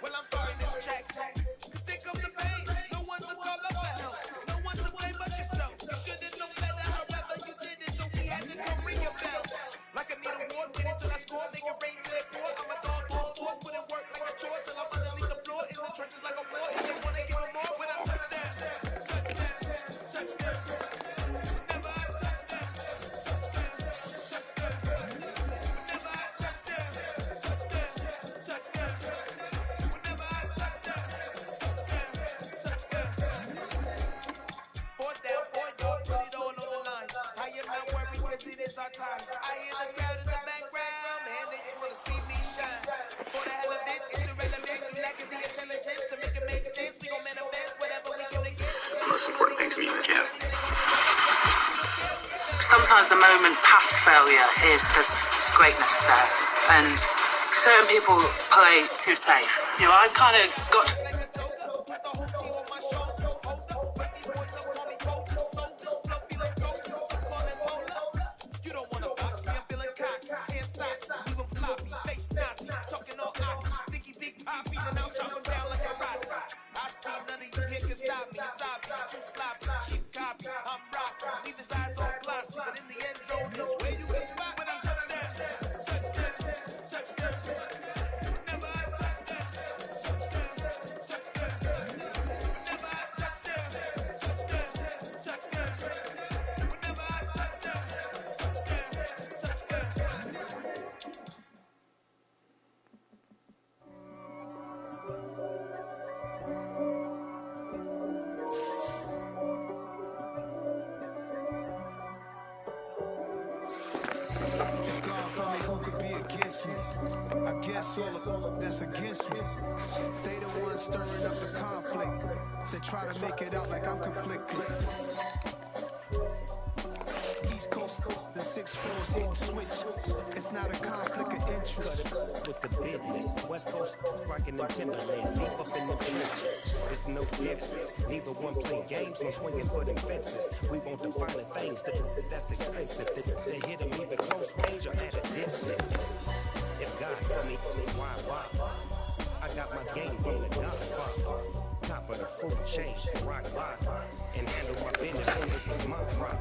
Well, I'm sorry, Miss Jackson. Cause here comes the pain. No one to call up for help. No one to blame but yourself. You should've known better, however you did it, so we had to come ring your bell. Like I need a award, wait until I score, make it rain till it pour. I'm a dog on force, put in work like a chore till I'm underneath the floor, in the trenches like a war. If they wanna give them more, when I touch down, touchdown, touchdown. Whenever I touch down, touchdown, touchdown. Whenever I touch down, touchdown, touchdown. Whenever I touch down, touchdown, touchdown. Fourth down, 4 yards, put it all on the line. I am not worried, cause it is our time. I hear the crowd in the background, man, they just wanna see me shine. For the hell of it, it's irrelevant. You lacking the intelligence to make it make sense. We gon' manifest whatever we come to get. The most important thing to me, yeah. Sometimes the moment past failure is there's greatness there, and certain people play too safe. You know, I've kind of got that's against me. They the ones stirring up the conflict. They try to make it out like I'm conflicted. East Coast, the 6 floors hitting switch. It's not a conflict of interest. With the business, West Coast rocking them Timberlands, deep up in the trenches. It's no difference. Neither one play games, no swinging for them fences. We want the finer things that's expensive. They hit them either close range or at a distance. If God for me, why? I got my game from the Godfather. Top of the food chain, rock, and handle my business when it was my rock.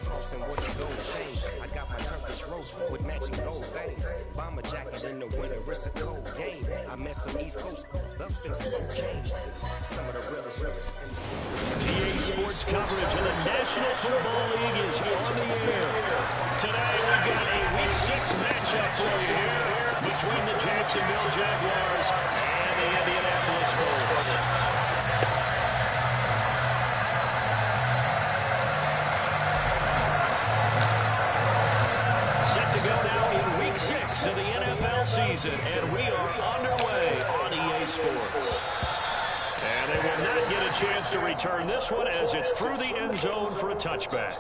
Crossing with the gold chain. I got my Turkish roast with matching gold veins. Bomber jacket in the winter, it's a cold game. I met some East Coast up in Spokane. Some of the realest. EA Sports coverage of the National Football League is on the air. Today we've got a Week 6 matchup for you here between the Jacksonville Jaguars and the Indianapolis Colts. Set to go now in Week 6 of the NFL season, and we are underway on EA Sports. And they will not get a chance to return this one as it's through the end zone for a touchback.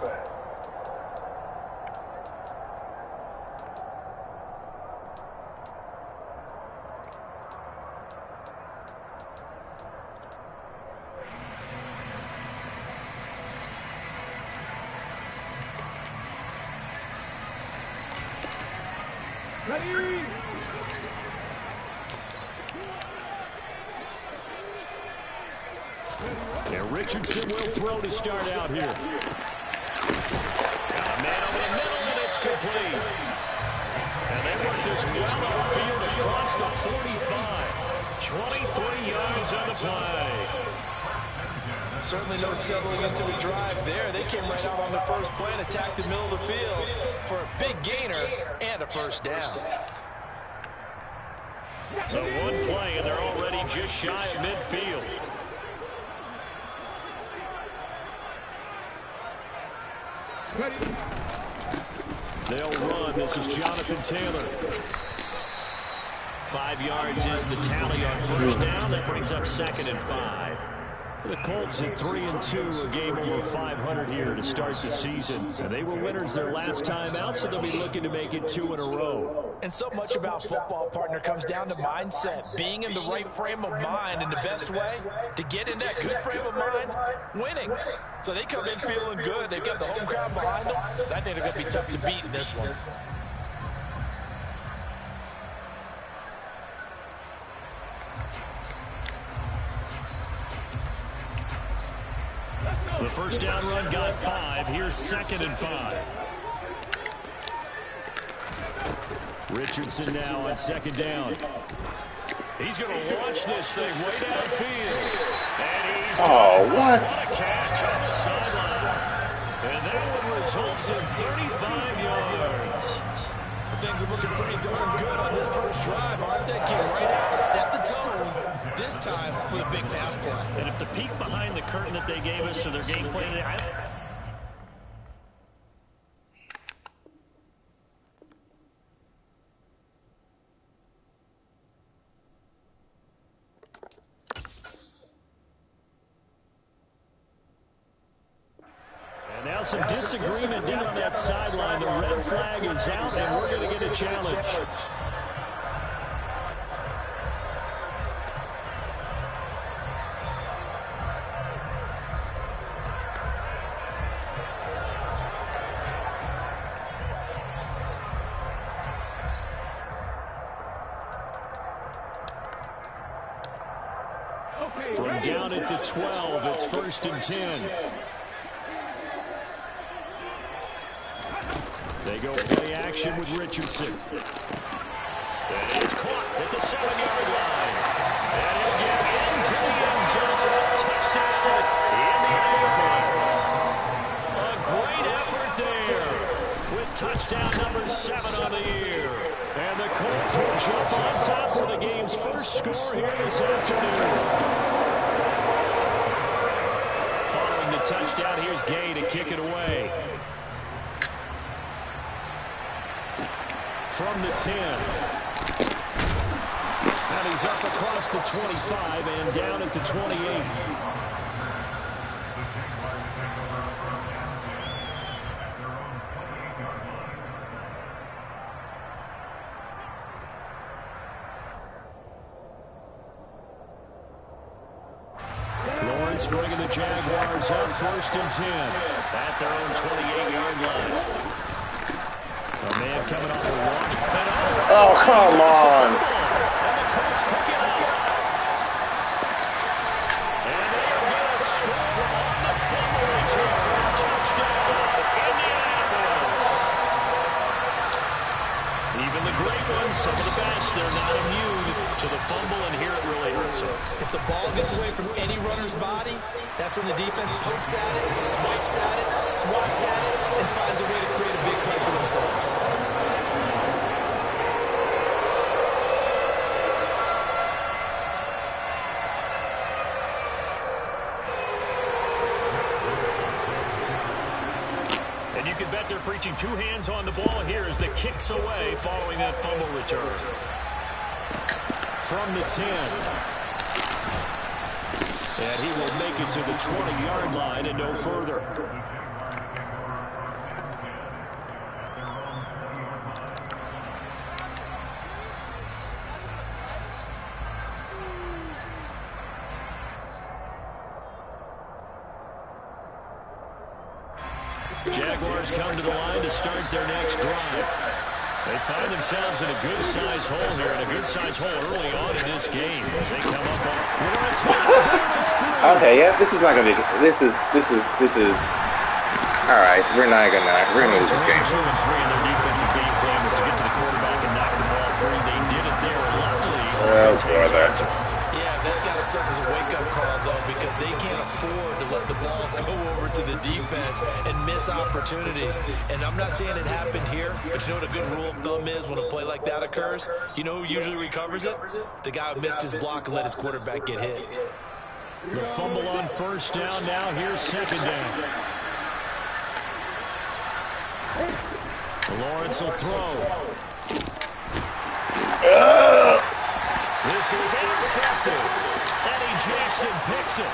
And Richardson will throw to start out here. Got a man over the middle, and it's complete. And they work this well outfield across the 45. 23 yards on the play. Certainly no settling into the drive there. They came right out on the first play and attacked the middle of the field for a big gainer and a first down. So one play, and they're already just shy of midfield. They'll run. This is Jonathan Taylor. 5 yards is the tally on first down. That brings up 2nd and 5. The Colts at 3-2, a game over 500 here to start the season. And they were winners their last time out, so they'll be looking to make it 2 in a row. And so much about football, partner, comes down to mindset. Being in the right frame of mind, and the best way to get in that good frame of mind, winning. So they come in feeling good. They've got the home crowd behind them. I think they're going to be tough to beat in this one. The first down run got 5. Here's 2nd and 5. Richardson now on 2nd down. He's going to launch this thing way downfield. And he's what? A catch on the sideline. And that one results in 35 yards. Things are looking pretty darn good on this first drive, aren't they? Came right out, set the tone, this time with a big pass play. And if the peek behind the curtain that they gave us or their game plan, and now some disagreement down on that sideline. The red flag is out, and we're going to get a challenge. From down at the 12, it's 1st and 10. They go play action with Richardson. And it's caught at the 7-yard line. And he'll get into the end zone. Touchdown, Indianapolis. A great effort there with touchdown number 7 on the year. And the Colts will jump on top for the game's first score here this afternoon. Following the touchdown, here's Gay to kick it away. From the 10. And he's up across the 25 and down at the 28. Lawrence bringing the Jaguars up 1st and 10 at their own 28-yard line. A man coming off a launch. Oh, come on. And the Colts pick it up. And they are going to score on the fumble return. Touchdown, Indianapolis. Even the great ones, some of the best, they're not immune to the fumble, and here it really hurts them. If the ball gets away from any runner's body, that's when the defense pokes at it, swipes at it, swats at it, and finds a way to create a big play for themselves. And you can bet they're preaching 2 hands on the ball here as the kick's away following that fumble return. From the 10. And he will make it to the 20-yard line and no further. Jaguars come to the line to start their next drive. They find themselves in a good-sized hole here, and a good-sized hole early on in this game as they come up on Lawrence. Okay, yeah, this is not gonna be. This is. All right, we're gonna lose this game. 2 and 3, and their defensive game plan was to get to the quarterback and knock the ball free. They did it there, luckily. Oh, brother. Yeah, that's got to serve as a wake-up call, though, because they can't afford to let the ball go over to the defense and miss opportunities. And I'm not saying it happened here, but you know what a good rule of thumb is when a play like that occurs? You know who usually recovers it? The guy who missed his block and let his quarterback get hit. The fumble on 1st down. Now here's 2nd down. Lawrence will throw. This is intercepted. Eddie Jackson picks it.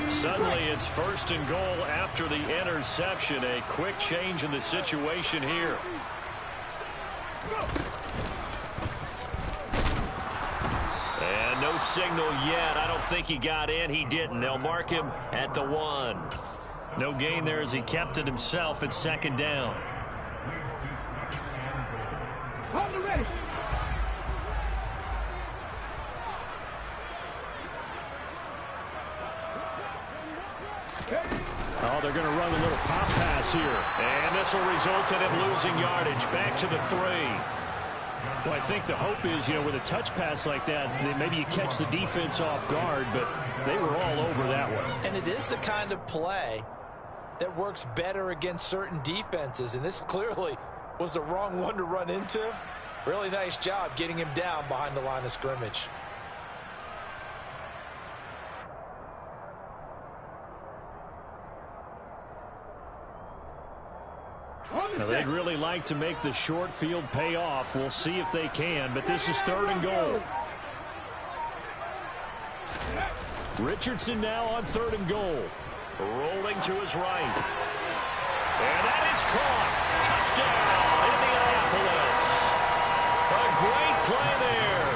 Suddenly it's 1st and goal after the interception. A quick change in the situation here. And no No signal yet. I don't think he got in. He didn't. They'll mark him at the 1. No gain there as he kept it himself at second down. Oh, they're going to run a little pop pass here. And this will result in him losing yardage. Back to the 3. Well, I think the hope is, with a touch pass like that, that maybe you catch the defense off guard, but they were all over that one. And it is the kind of play that works better against certain defenses, and this clearly was the wrong one to run into. Really nice job getting him down behind the line of scrimmage. Now, they'd really like to make the short field pay off. We'll see if they can, but this is 3rd and goal. Richardson now on 3rd and goal. Rolling to his right. And that is caught. Touchdown, Indianapolis. A great play there.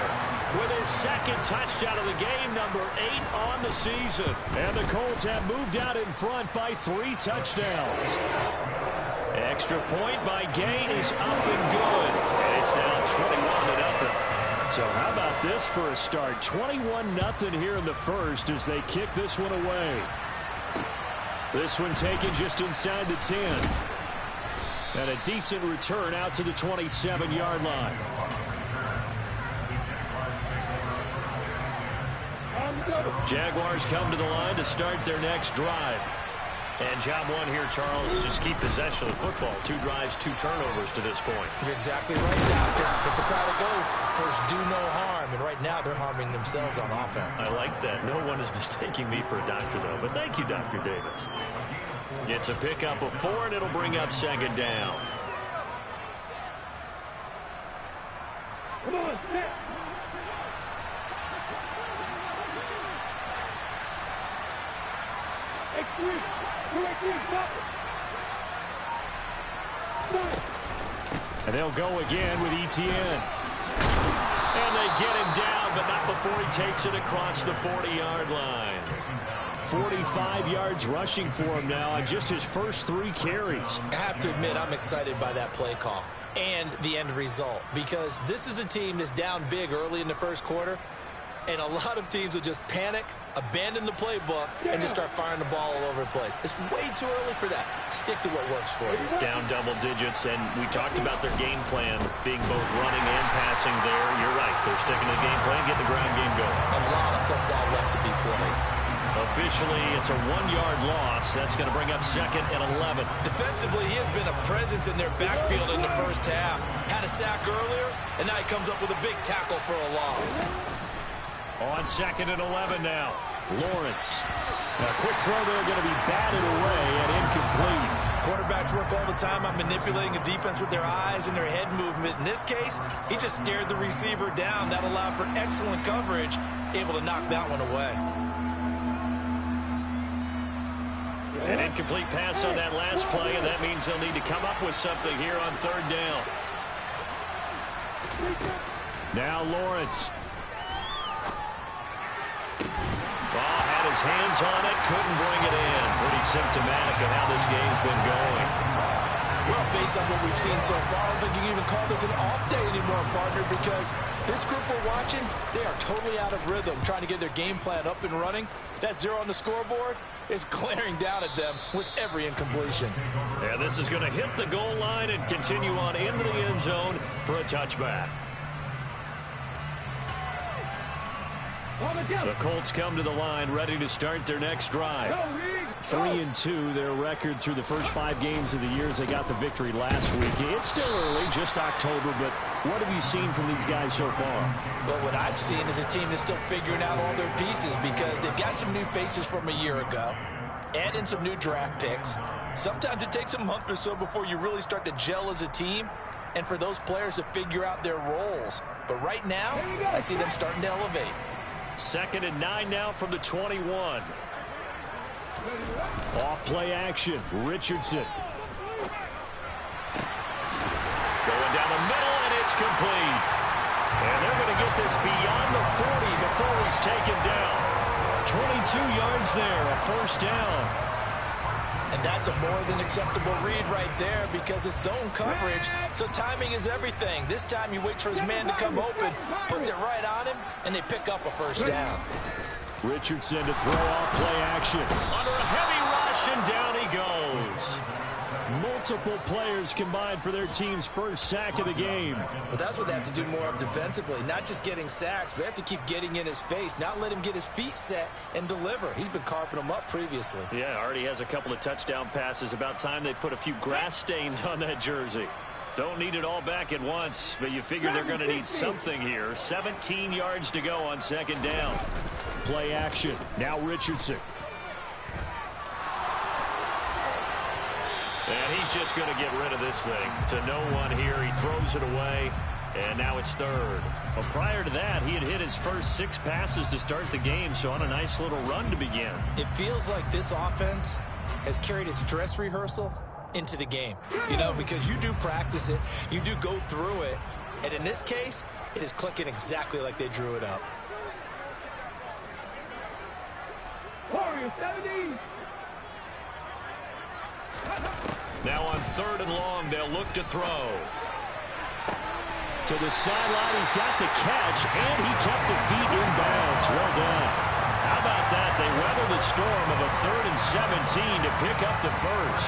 With his 2nd touchdown of the game, number 8 on the season. And the Colts have moved out in front by 3 touchdowns. Extra point by Gain is up and good. And it's now 21-0. So how about this for a start? 21-0 here in the first as they kick this one away. This one taken just inside the 10. And a decent return out to the 27-yard line. Jaguars come to the line to start their next drive. And job 1 here, Charles, just keep possession of the football. 2 drives, 2 turnovers to this point. You're exactly right, Doctor. Hippocratic oath. First, do no harm. And right now, they're harming themselves on offense. I like that. No one is mistaking me for a doctor, though. But thank you, Dr. Davis. Gets a pickup of 4, and it'll bring up 2nd down. Come on, sit. And they'll go again with ETN. And they get him down, but not before he takes it across the 40-yard line. 45 yards rushing for him now on just his first 3 carries. I have to admit, I'm excited by that play call and the end result, because this is a team that's down big early in the first quarter, and a lot of teams will just panic, abandon the playbook, and just start firing the ball all over the place. It's way too early for that. Stick to what works for you. Down double digits, and we talked about their game plan being both running and passing there. You're right. They're sticking to the game plan, getting the ground game going. A lot of football left to be played. Officially, it's a 1-yard loss. That's going to bring up 2nd and 11. Defensively, he has been a presence in their backfield in the first half. Had a sack earlier, and now he comes up with a big tackle for a loss. On 2nd and 11 now. Lawrence. A quick throw there, going to be batted away and incomplete. Quarterbacks work all the time on manipulating a defense with their eyes and their head movement. In this case, he just stared the receiver down. That allowed for excellent coverage, able to knock that one away. An incomplete pass on that last play, and that means they'll need to come up with something here on 3rd down. Now Lawrence. Ball had his hands on it, couldn't bring it in. Pretty symptomatic of how this game's been going. Well, based on what we've seen so far, I don't think you can even call this an off day anymore, partner, because this group we're watching, they are totally out of rhythm, trying to get their game plan up and running. That 0 on the scoreboard is glaring down at them with every incompletion. And this is going to hit the goal line and continue on into the end zone for a touchback. The Colts come to the line, ready to start their next drive. 3-2, their record through the first 5 games of the year as they got the victory last week. It's still early, just October, but what have you seen from these guys so far? Well, what I've seen is a team that's still figuring out all their pieces, because they've got some new faces from a year ago, add in some new draft picks. Sometimes it takes a month or so before you really start to gel as a team, and for those players to figure out their roles. But right now, I see them starting to elevate. 2nd and 9 now from the 21. Off play action. Richardson. Going down the middle, and it's complete. And they're going to get this beyond the 40 before he He's taken down. 22 yards there, a first down. And that's a more than acceptable read right there because it's zone coverage, so timing is everything. This time you wait for his man to come open, puts it right on him, and they pick up a first down. Richardson to throw off play action. Under a heavy rush, and down he goes. Multiple players combined for their team's first sack of the game. But that's what they have to do more of defensively, not just getting sacks, but they have to keep getting in his face, not let him get his feet set and deliver. He's been carping them up previously. Yeah, already has a couple of touchdown passes. About time they put a few grass stains on that jersey. Don't need it all back at once, but you figure they're going to need something here. 17 yards to go on second down. Play action. Now Richardson. And he's just going to get rid of this thing to no one here. He throws it away, and now it's third. Well, prior to that, he had hit his first 6 passes to start the game, so on a nice little run to begin. It feels like this offense has carried its dress rehearsal into the game, you know, because you do practice it, you do go through it, and in this case, it is clicking exactly like they drew it up. Warrior 70. Now on third and long, they'll look to throw. To the sideline, he's got the catch, and he kept the feet in bounds. Well done. How about that? They weather the storm of a 3rd and 17 to pick up the first.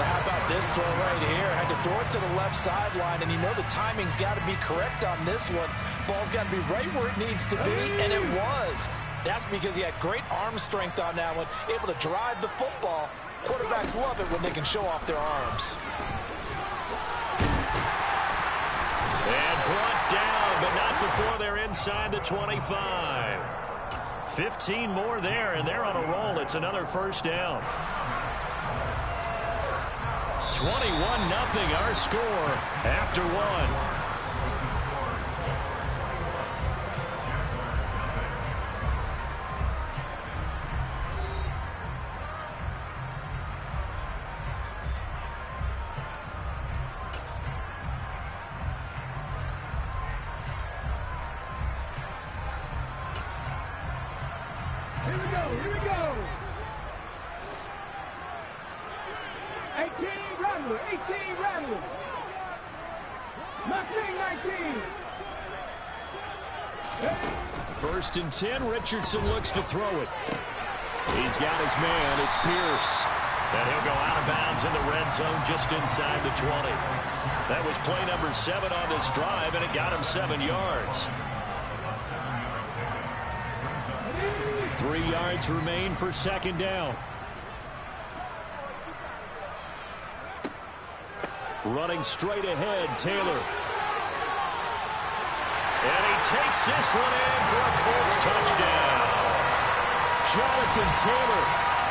Now how about this throw right here? Had to throw it to the left sideline, and you know the timing's got to be correct on this one. Ball's got to be right where it needs to be, and it was. That's because he had great arm strength on that one, able to drive the football. Quarterbacks love it when they can show off their arms. And brought down, but not before they're inside the 25. 15 more there, and they're on a roll. It's another first down. 21-0 our score after one. Here we go. 18 Rattler. 19. First and 10, Richardson looks to throw it. He's got his man, it's Pierce. And he'll go out of bounds in the red zone just inside the 20. That was play number 7 on this drive, and it got him 7 yards. 3 yards remain for second down. Running straight ahead, Taylor. And he takes this one in for a Colts touchdown. Jonathan Taylor,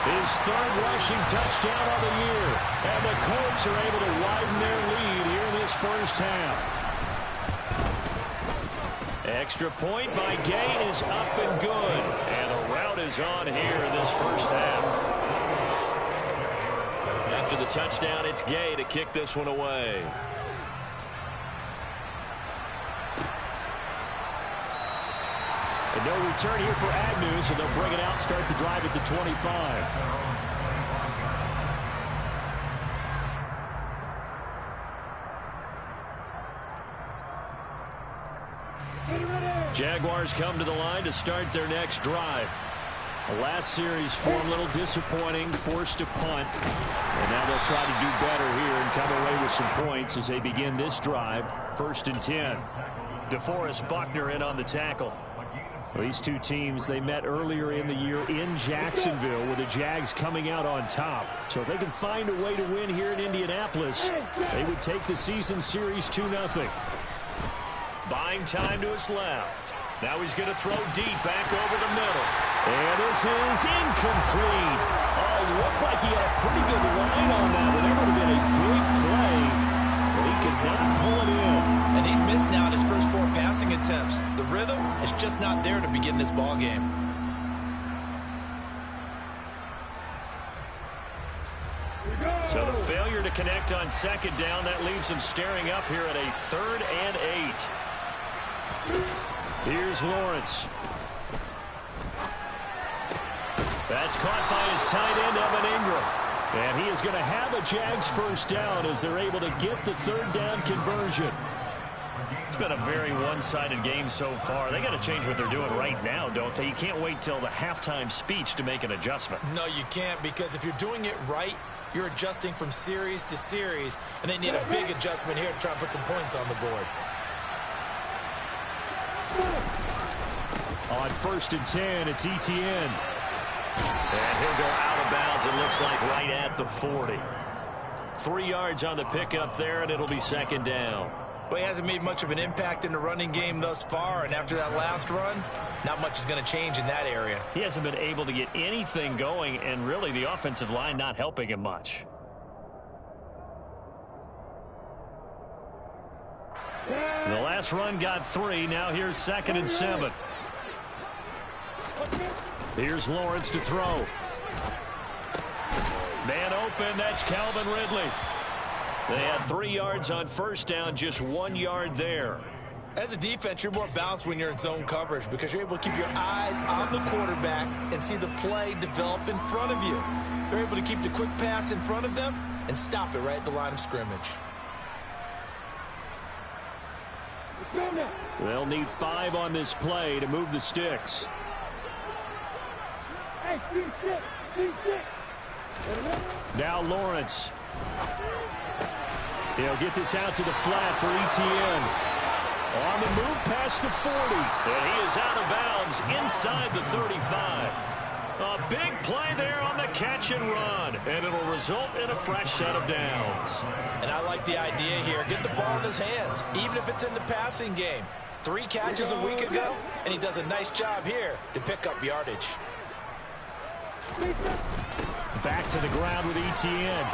his 3rd rushing touchdown of the year. And the Colts are able to widen their lead here in this first half. Extra point by Gay is up and good. And the route is on here in this first half. After the touchdown, it's Gay to kick this one away. And no return here for Agnew, so they'll bring it out, start the drive at the 25. Jaguars come to the line to start their next drive. The last series for a little disappointing, forced a punt. And now they'll try to do better here and come away with some points as they begin this drive. 1st and 10. DeForest Buckner in on the tackle. These two teams, they met earlier in the year in Jacksonville with the Jags coming out on top. So if they can find a way to win here in Indianapolis, they would take the season series 2-0. Buying time to his left. Now he's going to throw deep back over the middle. And this is incomplete. Oh, it looked like he had a pretty good line on that one. That would have been a big play. But he could not pull it in. And he's missed now his first 4 passing attempts. The rhythm is just not there to begin this ball game. So the failure to connect on second down, that leaves him staring up here at a 3rd and 8. Here's Lawrence. That's caught by his tight end, Evan Ingram. And he is going to have a Jags first down as they're able to get the third down conversion. It's been a very one-sided game so far. They got to change what they're doing right now, don't they? You can't wait till the halftime speech to make an adjustment. No, you can't, because if you're doing it right, you're adjusting from series to series, and they need a big adjustment here to try and put some points on the board. On 1st and 10, it's Etienne. And he'll go out of bounds, it looks like, right at the 40. 3 yards on the pickup there, and it'll be second down. Well, he hasn't made much of an impact in the running game thus far, and after that last run, not much is going to change in that area. He hasn't been able to get anything going, and really the offensive line not helping him much. The last run got 3. Now here's 2nd and 7. Here's Lawrence to throw. Man open, that's Calvin Ridley. They had 3 yards on first down, just 1 yard there. As a defense, you're more balanced when you're in zone coverage because you're able to keep your eyes on the quarterback and see the play develop in front of you. They're able to keep the quick pass in front of them and stop it right at the line of scrimmage. They'll need 5 on this play to move the sticks. Now Lawrence. He'll get this out to the flat for Etienne. On the move past the 40. And he is out of bounds inside the 35. A big play there on the catch and run. And it'll result in a fresh set of downs. And I like the idea here. Get the ball in his hands, even if it's in the passing game. 3 catches a week ago, and he does a nice job here to pick up yardage. Back to the ground with Etienne.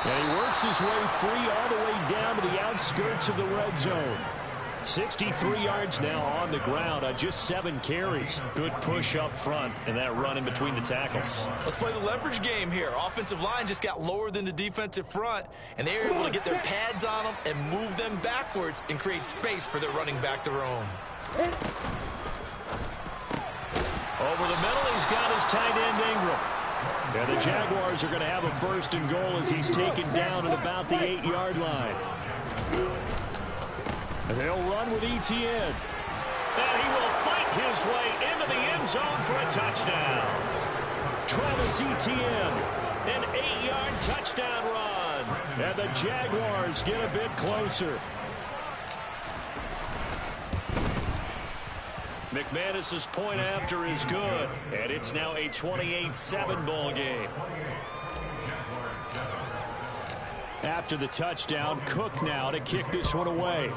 And he works his way free all the way down to the outskirts of the red zone. 63 yards now on the ground on just 7 carries. Good push up front and that run in between the tackles. Let's play the leverage game here. Offensive line just got lower than the defensive front, and they were able to get their pads on them and move them backwards and create space for their running back to roam. Over the middle, he's got his tight end Ingram. And the Jaguars are going to have a 1st and goal as he's taken down at about the 8-yard line. And they'll run with Etienne. And he will fight his way into the end zone for a touchdown. Travis Etienne, an 8-yard touchdown run. And the Jaguars get a bit closer. McManus's point after is good, and it's now a 28-7 ball game. After the touchdown, Cook now to kick this one away.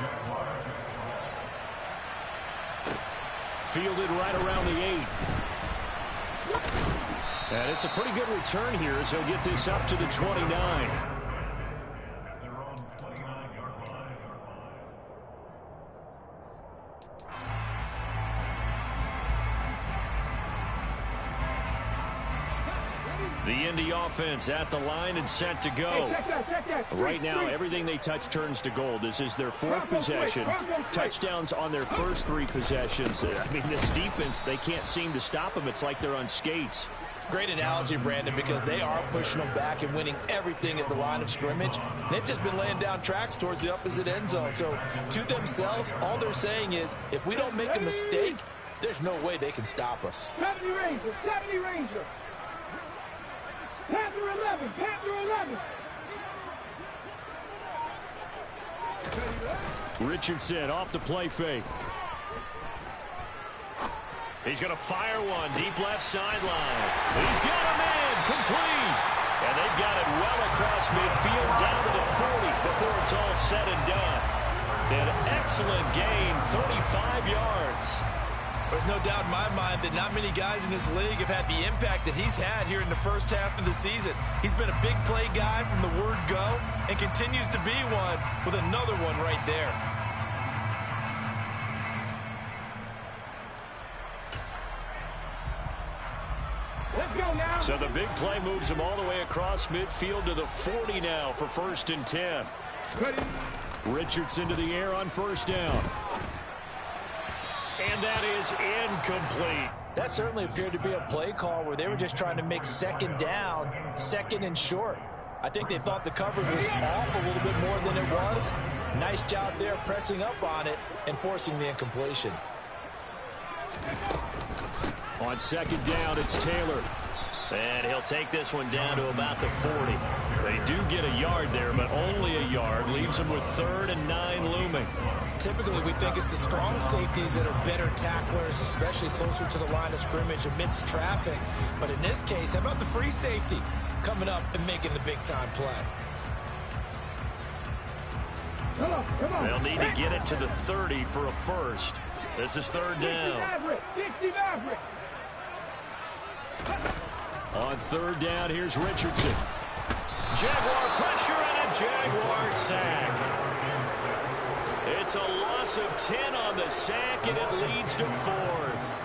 Fielded right around the 8. And it's a pretty good return here as he'll get this up to the 29. The Indy offense at the line and set to go. Right now, everything they touch turns to gold. This is their 4th possession. Touchdowns on their first 3 possessions. I mean, this defense, they can't seem to stop them. It's like they're on skates. Great analogy, Brandon, because they are pushing them back and winning everything at the line of scrimmage. They've just been laying down tracks towards the opposite end zone. So, to themselves, all they're saying is, if we don't make a mistake, there's no way they can stop us. 70 Ranger, 70 Ranger. Panther 11, Panther 11. Richardson off the play fake. He's going to fire one deep left sideline. He's got him in, complete. And they've got it well across midfield down to the 40 before it's all said and done. An excellent gain, 35 yards. There's no doubt in my mind that not many guys in this league have had the impact that he's had here in the first half of the season. He's been a big play guy from the word go and continues to be one with another one right there. Let's go now. So the big play moves him all the way across midfield to the 40 now for 1st and 10. Richardson to the air on 1st down. And that is incomplete. That certainly appeared to be a play call where they were just trying to make second down, second and short. I think they thought the coverage was off a little bit more than it was. Nice job there pressing up on it and forcing the incompletion. On second down, it's Taylor. And he'll take this one down to about the 40. They do get a yard there, but only a yard. Leaves them with 3rd and 9 looming. Typically, we think it's the strong safeties that are better tacklers, especially closer to the line of scrimmage amidst traffic. But in this case, how about the free safety coming up and making the big-time play? They'll need to get it to the 30 for a first. This is 3rd down. On 3rd down, here's Richardson. Jaguar pressure and a Jaguar sack. It's a loss of 10 on the sack, and it leads to 4th.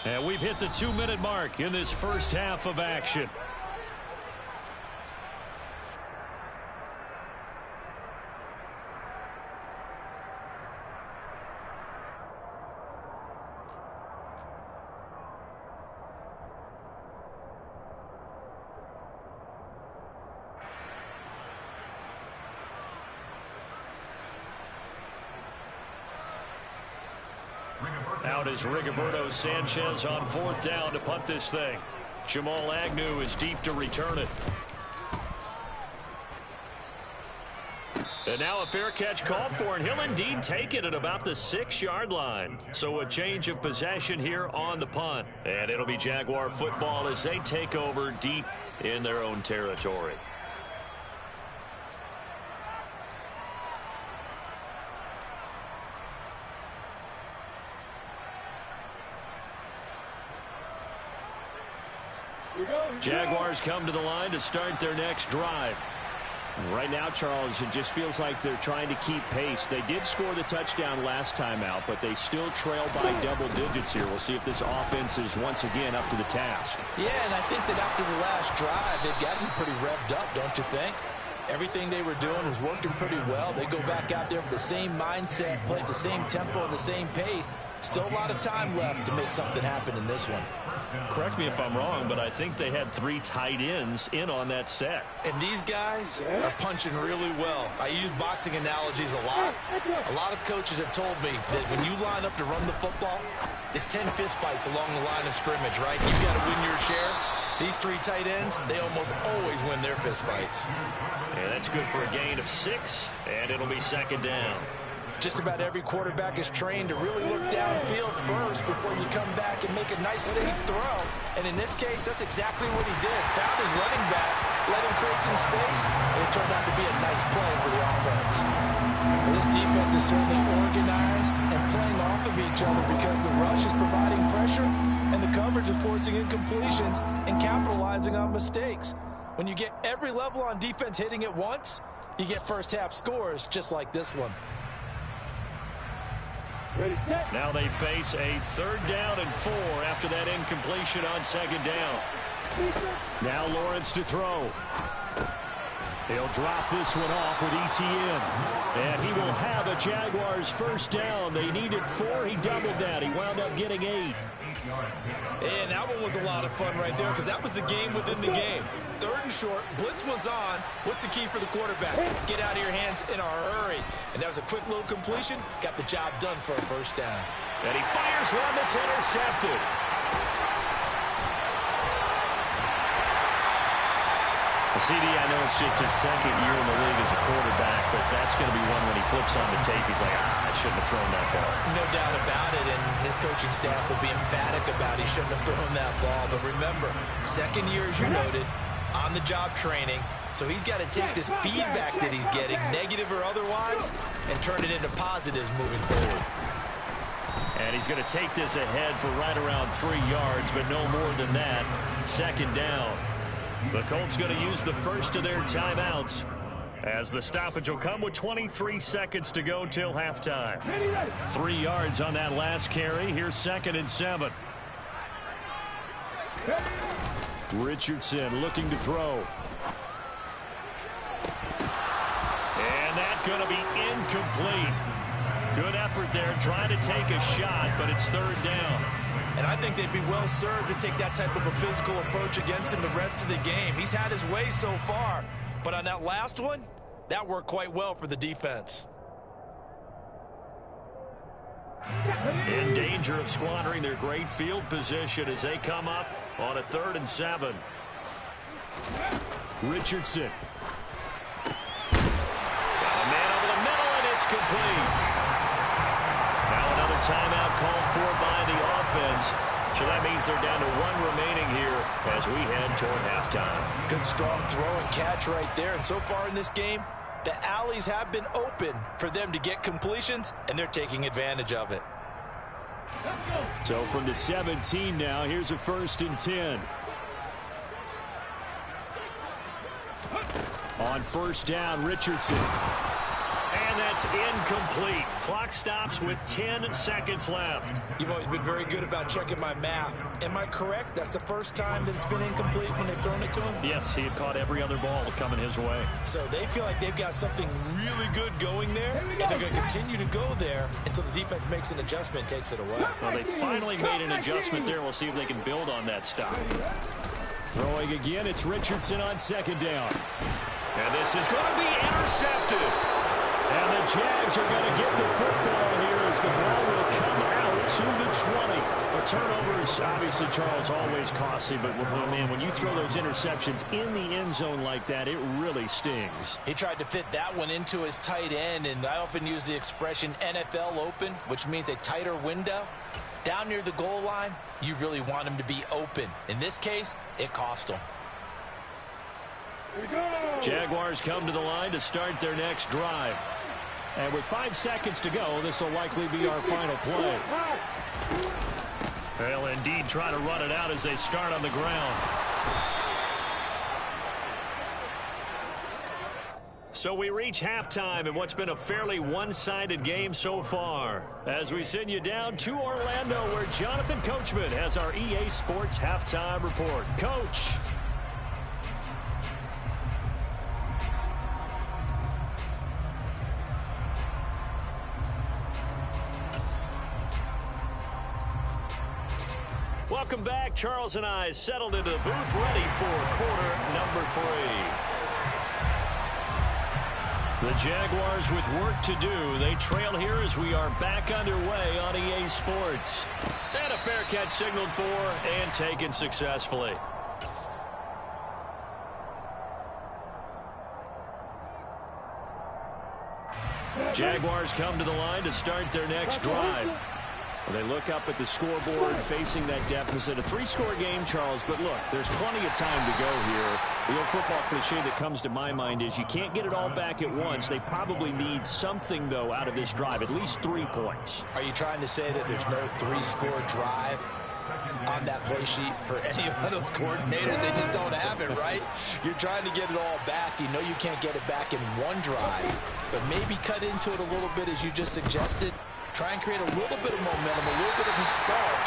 And we've hit the 2-minute mark in this first half of action. Out is Rigoberto Sanchez on 4th down to punt this thing. Jamal Agnew is deep to return it. And now a fair catch called for, and he'll indeed take it at about the 6-yard line. So a change of possession here on the punt. And it'll be Jaguar football as they take over deep in their own territory. Jaguars come to the line to start their next drive. Right now, Charles, it just feels like they're trying to keep pace. They did score the touchdown last time out, but they still trail by double digits here. We'll see if this offense is once again up to the task. Yeah, and I think that after the last drive, they've gotten pretty revved up, don't you think? Everything they were doing was working pretty well. They go back out there with the same mindset, play at the same tempo and the same pace. Still a lot of time left to make something happen in this one. Correct me if I'm wrong, but I think they had 3 tight ends in on that set. And these guys are punching really well. I use boxing analogies a lot. A lot of coaches have told me that when you line up to run the football, it's 10 fist fights along the line of scrimmage, right? You've got to win your share. These 3 tight ends, they almost always win their fist fights. And that's good for a gain of 6, and it'll be 2nd down. Just about every quarterback is trained to really look downfield first before you come back and make a nice, safe throw. And in this case, that's exactly what he did. Found his running back, let him create some space, and it turned out to be a nice play for the offense. Well, this defense is certainly organized and playing off of each other because the rush is providing pressure and the coverage is forcing incompletions and capitalizing on mistakes. When you get every level on defense hitting at once, you get first-half scores just like this one. Now they face a 3rd down and 4 after that incompletion on 2nd down. Now Lawrence to throw. He'll drop this one off with ETN. And he will have a Jaguars first down. They needed 4. He doubled that. He wound up getting 8. And that one was a lot of fun right there because that was the game within the game. 3rd and short, blitz was on. What's the key for the quarterback? Get out of your hands in a hurry. And that was a quick little completion. Got the job done for a first down. And he fires one that's intercepted. CD, I know it's just his 2nd year in the league as a quarterback, but that's going to be one when he flips on the tape. He's like, I shouldn't have thrown that ball. No doubt about it, and his coaching staff will be emphatic about he shouldn't have thrown that ball. But remember, 2nd year, as you noted, on-the-job training, so he's got to take this feedback that he's getting, negative or otherwise, and turn it into positives moving forward. And he's going to take this ahead for right around 3 yards, but no more than that. 2nd down. The Colts going to use the first of their timeouts as the stoppage will come with 23 seconds to go till halftime. 3 yards on that last carry. Here's 2nd and 7. Richardson looking to throw. And that's going to be incomplete. Good effort there, trying to take a shot, but it's third down. And I think they'd be well served to take that type of a physical approach against him the rest of the game. He's had his way so far, but on that last one, that worked quite well for the defense. In danger of squandering their great field position as they come up on a 3rd and 7. Richardson. Got a man over the middle, and it's complete. Now another timeout called for by the offense. So that means they're down to 1 remaining here as we head toward halftime. Good strong throw and catch right there. And so far in this game, the alleys have been open for them to get completions, and they're taking advantage of it. So from the 17 now, here's a 1st and 10. On 1st down, Richardson. And that's incomplete. Clock stops with 10 seconds left. You've always been very good about checking my math. Am I correct? That's the first time that it's been incomplete when they've thrown it to him? Yes, he had caught every other ball coming his way. So they feel like they've got something really good going there, and they're going to continue to go there until the defense makes an adjustment, takes it away. Well, they finally made an adjustment there. We'll see if they can build on that stop. Throwing again, it's Richardson on 2nd down. And this is going to be intercepted. And the Jags are going to get the football here as the ball will come out to the 20. A turnover is obviously, Charles, always costly, but man, when you throw those interceptions in the end zone like that, it really stings. He tried to fit that one into his tight end, and I often use the expression NFL open, which means a tighter window. Down near the goal line, you really want him to be open. In this case, it cost him. Jaguars come to the line to start their next drive. And with 5 seconds to go, this will likely be our final play. They'll indeed try to run it out as they start on the ground. So we reach halftime in what's been a fairly one-sided game so far. As we send you down to Orlando, where Jonathan Coachman has our EA Sports Halftime Report. Coach. Welcome back. Charles and I settled into the booth ready for quarter number 3. The Jaguars with work to do. They trail here as we are back underway on EA Sports. And a fair catch signaled for and taken successfully. Jaguars come to the line to start their next drive. Well, they look up at the scoreboard facing that deficit. A 3-score game, Charles, but look, there's plenty of time to go here. The old football cliche that comes to my mind is you can't get it all back at once. They probably need something, though, out of this drive, at least 3 points. Are you trying to say that there's no 3-score drive on that play sheet for any of those coordinators? They just don't have it, right? You're trying to get it all back. You know you can't get it back in one drive, but maybe cut into it a little bit as you just suggested. Try and create a little bit of momentum, a little bit of a spark,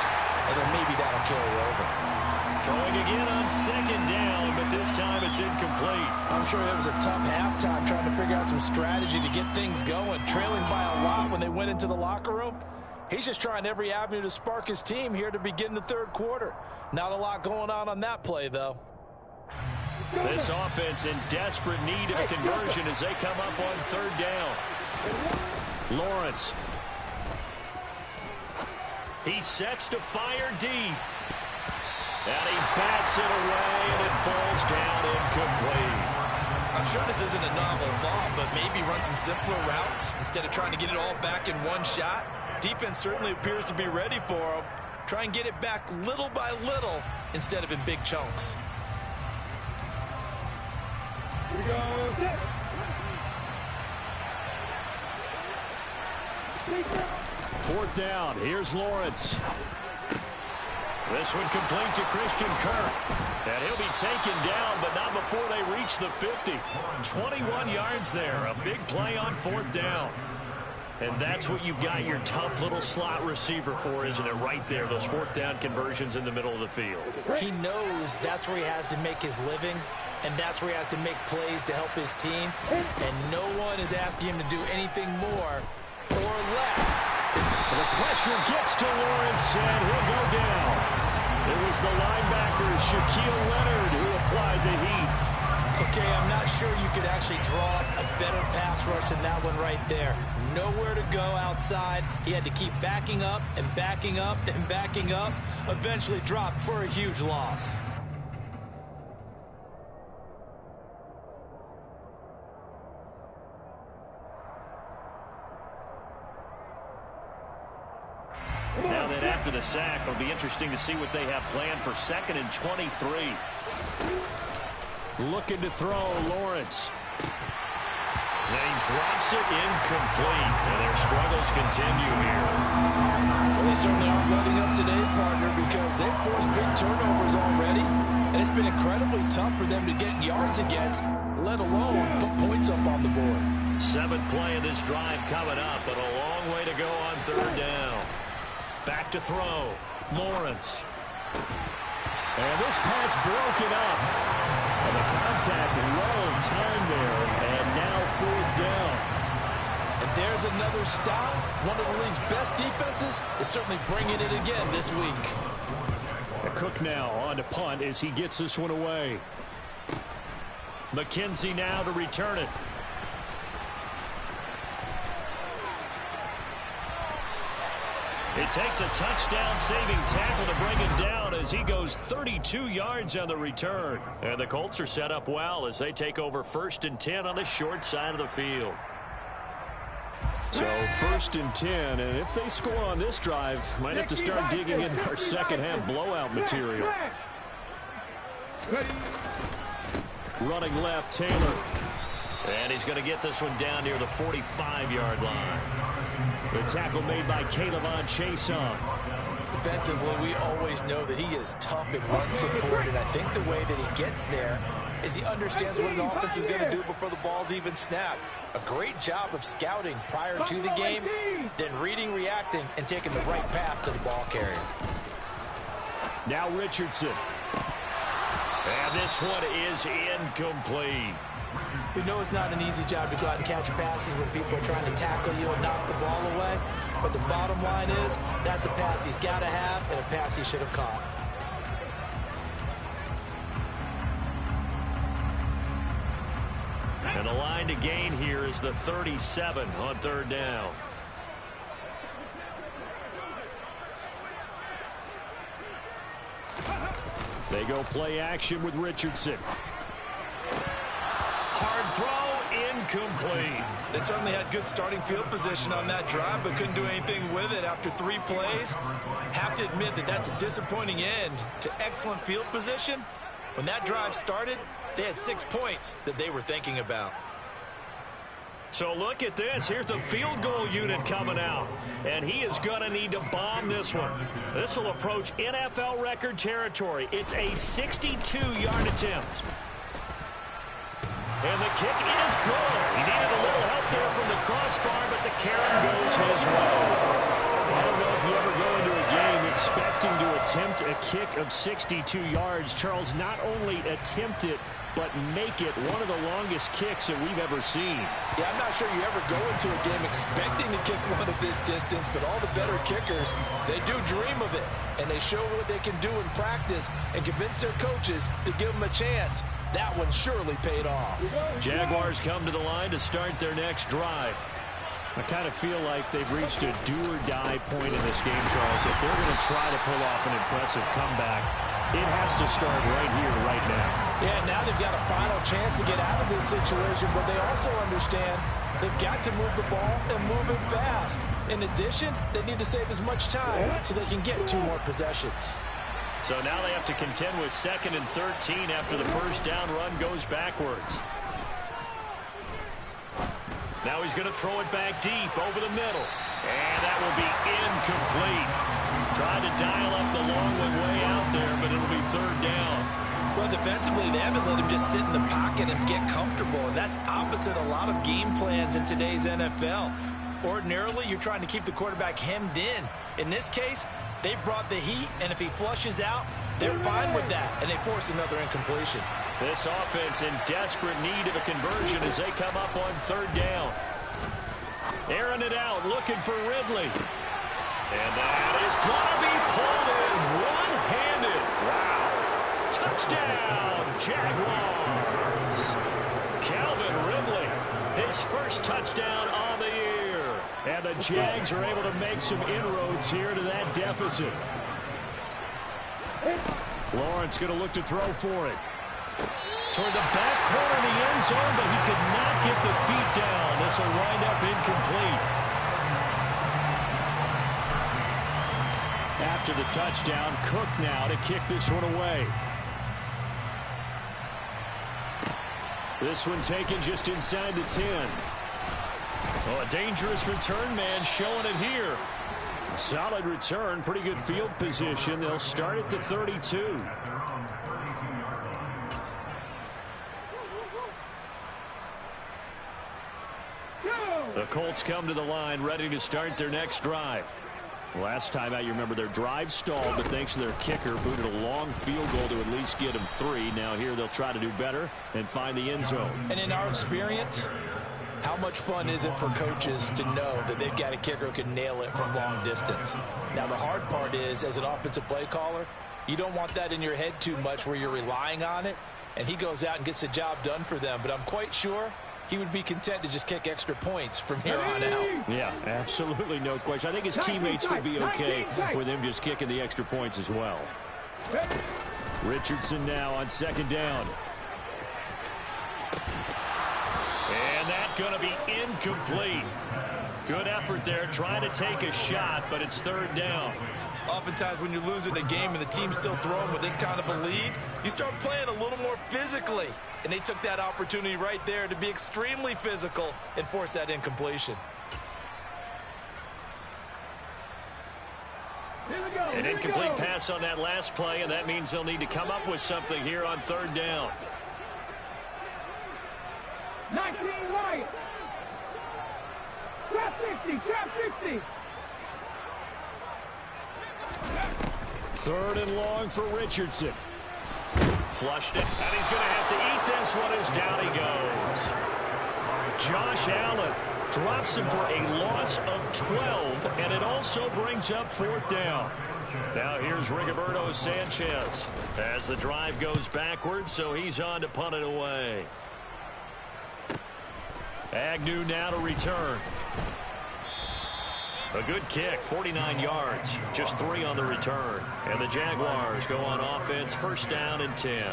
and then maybe that'll carry over. Throwing again on 2nd down, but this time it's incomplete. I'm sure it was a tough halftime trying to figure out some strategy to get things going. Trailing by a lot when they went into the locker room. He's just trying every avenue to spark his team here to begin the 3rd quarter. Not a lot going on that play, though. This offense in desperate need of a conversion as they come up on 3rd down. Lawrence. He sets to fire deep. And he bats it away, and it falls down incomplete. I'm sure this isn't a novel thought, but maybe run some simpler routes instead of trying to get it all back in one shot. Defense certainly appears to be ready for him. Try and get it back little by little instead of in big chunks. Here we go. 4th down. Here's Lawrence. This one complete to Christian Kirk. And he'll be taken down, but not before they reach the 50. 21 yards there. A big play on 4th down. And that's what you've got your tough little slot receiver for, isn't it? Right there, those 4th down conversions in the middle of the field. He knows that's where he has to make his living, and that's where he has to make plays to help his team. And no one is asking him to do anything more or less pressure gets to Lawrence, and he'll go down. It was the linebacker, Shaquille Leonard, who applied the heat. Okay, I'm not sure you could actually draw a better pass rush than that one right there. Nowhere to go outside. He had to keep backing up and backing up and backing up. Eventually dropped for a huge loss. Now then, after the sack, it'll be interesting to see what they have planned for 2nd and 23. Looking to throw, Lawrence. And he drops it incomplete. And their struggles continue here. Well, they certainly aren't letting up today, partner, because they've forced big turnovers already. And it's been incredibly tough for them to get yards against, let alone put points up on the board. 7th play of this drive coming up, but a long way to go on 3rd down. Back to throw. Lawrence. And this pass broken up. And the contact well timed there. And now 4th down. And there's another stop. One of the league's best defenses is certainly bringing it again this week. Cook now on to punt as he gets this one away. McKenzie now to return it. It takes a touchdown-saving tackle to bring him down as he goes 32 yards on the return. And the Colts are set up well as they take over 1st and 10 on the short side of the field. So 1st and 10, and if they score on this drive, might have to start digging in our second-half blowout material. Running left, Taylor. And he's going to get this one down near the 45-yard line. The tackle made by Caleb-on Chason. Defensively, we always know that he is tough in run support, and I think the way that he gets there is he understands what an offense is going to do before the ball's even snapped. A great job of scouting prior to the game, then reading, reacting, and taking the right path to the ball carrier. Now Richardson. And this one is incomplete. We know it's not an easy job to go out and catch passes when people are trying to tackle you and knock the ball away. But the bottom line is, that's a pass he's got to have and a pass he should have caught. And the line to gain here is the 37 on 3rd down. They go play action with Richardson. Hard throw, incomplete. They certainly had good starting field position on that drive, but couldn't do anything with it after 3 plays. Have to admit that that's a disappointing end to excellent field position. When that drive started, they had 6 points that they were thinking about. So look at this. Here's the field goal unit coming out. And he is going to need to bomb this one. This will approach NFL record territory. It's a 62-yard attempt. And the kick is good. He needed a little help there from the crossbar, but the carry goes his way. I don't know if you ever go into a game expecting to attempt a kick of 62 yards. Charles, not only attempt it, but make it one of the longest kicks that we've ever seen. Yeah, I'm not sure you ever go into a game expecting to kick one of this distance, but all the better kickers, they do dream of it, and they show what they can do in practice and convince their coaches to give them a chance. That one surely paid off. Jaguars come to the line to start their next drive. I kind of feel like they've reached a do-or-die point in this game, Charles. If they're going to try to pull off an impressive comeback, it has to start right here, right now. Yeah, now they've got a final chance to get out of this situation, but they also understand they've got to move the ball and move it fast. In addition, they need to save as much time so they can get 2 more possessions. So now they have to contend with 2nd and 13 after the first down run goes backwards. Now he's going to throw it back deep over the middle. And that will be incomplete. Trying to dial up the long one way out there, but it'll be 3rd down. Well, defensively, they haven't let him just sit in the pocket and get comfortable. And that's opposite a lot of game plans in today's NFL. Ordinarily, you're trying to keep the quarterback hemmed in. In this case, they brought the heat, and if he flushes out, they're fine with that, and they force another incompletion. This offense in desperate need of a conversion as they come up on 3rd down. Airing it out, looking for Ridley. And that is going to be pulled in one-handed. Wow. Touchdown, Jaguars. Calvin Ridley, his first touchdown on the year. And the Jags are able to make some inroads here to that deficit. Lawrence going to look to throw for it. Toward the back corner of the end zone, but he could not get the feet down. This will wind up incomplete. After the touchdown, Cook now to kick this one away. This one taken just inside the 10. Oh, a dangerous return man showing it here. Solid return, pretty good field position. They'll start at the 32. The Colts come to the line, ready to start their next drive. Last time out, you remember their drive stalled, but thanks to their kicker, booted a long field goal to at least get them 3. Now here they'll try to do better and find the end zone. And in our experience, how much fun is it for coaches to know that they've got a kicker who can nail it from long distance? Now, the hard part is, as an offensive play caller, you don't want that in your head too much where you're relying on it, and he goes out and gets the job done for them. But I'm quite sure he would be content to just kick extra points from here on out. Yeah, absolutely no question. I think his teammates would be okay with him just kicking the extra points as well. Richardson now on second down. And that's going to be incomplete. Good effort there, trying to take a shot, but it's third down. Oftentimes when you're losing a game and the team's still throwing with this kind of a lead, you start playing a little more physically. And they took that opportunity right there to be extremely physical and force that incompletion. An incomplete pass on that last play, and that means they'll need to come up with something here on third down. 19 right. Trap 60, trap 60. Third and long for Richardson. Flushed it, and he's going to have to eat this one as down he goes. Josh Allen drops him for a loss of 12, and it also brings up fourth down. Now here's Rigoberto Sanchez as the drive goes backwards, so he's on to punt it away. Agnew now to return. A good kick, 49 yards, just 3 on the return. And the Jaguars go on offense, first down and 10.